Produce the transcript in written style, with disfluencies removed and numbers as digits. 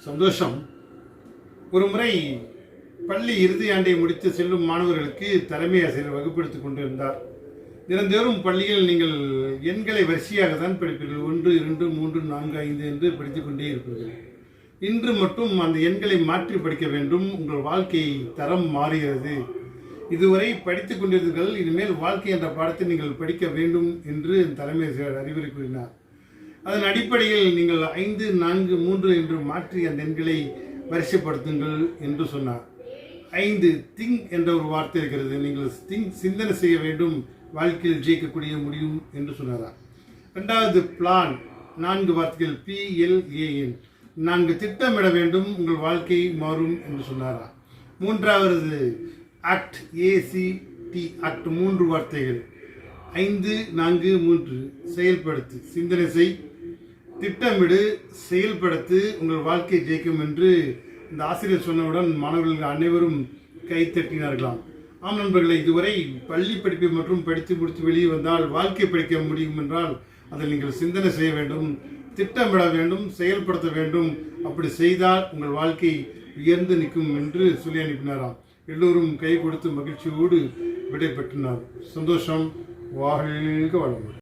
சந்தோஷம். ஒரு முறை பள்ளி இறுதி ஆண்டை முடித்து செல்லும் மாணவர்களுக்கு தலைமை ஆசிரியர் வகுப்பெடுத்துக் கொண்டிருந்தார். தினந்தோறும் பள்ளியில் நீங்கள் எண்களை வரிசையாக தான் படிப்பீர்கள். 1, 2, 3, 4, 5 என்று படித்துக் கொண்டே இருப்பீர்கள். இன்று மட்டும் அந்த எண்களை மாற்றி படிக்க வேண்டும். உங்கள் வாழ்க்கை தரம் மாறுகிறது. இதுவரை படித்துக் கொண்டிருந்தீர்கள், இனிமேல் வாழ்க்கை என்ற பாடத்தை நீங்கள் படிக்க வேண்டும் என்று தலைமை ஆசிரியர் அறிவுரை கூறினார். அதன் அடிப்படையில் நீங்கள் 5, 4, 3 என்று மாற்றி அந்த எண்களை வரிசைப்படுத்துங்கள் என்று சொன்னார். 5 திங்க் என்ற ஒரு வார்த்தை இருக்கிறது. நீங்கள் சிந்தனை செய்ய வேண்டும், வாழ்க்கையில் ஜெயிக்கக்கூடிய முடியும் என்று சொன்னாரா. 2வது பிளான், 4 வார்த்தைகள் PLAN, 4 திட்டமிட வேண்டும், உங்கள் வாழ்க்கை மாறும் என்று சொன்னாரா. 3வது ஆக்ட், ACT, ஆக்ட், 3 வார்த்தைகள் 5, 4, 3 செயல்படுத்து, சிந்தனை செய், திட்டமிடு, செயல்படுத்து, உங்கள் வாழ்க்கை ஜெயிக்கும் என்று இந்த ஆசிரியர் சொன்னவுடன் மாணவர்கள் அனைவரும் கைத்தட்டினார்களாம். ஆம் நண்பர்களை, இதுவரை பள்ளி படிப்பை மற்றும் படித்து முடித்து வெளியே வந்தால் வாழ்க்கை படிக்க முடியும் என்றால் அதில் நீங்கள் சிந்தனை செய்ய வேண்டும், திட்டமிட வேண்டும், செயல்படுத்த வேண்டும். அப்படி செய்தால் உங்கள் வாழ்க்கை உயர்ந்து நிற்கும் என்று சொல்லி அனுப்பினாராம். எல்லோரும் கை கொடுத்து மகிழ்ச்சியோடு விடை பெற்றனர். சந்தோஷம். வாழ்க வளமுடன்.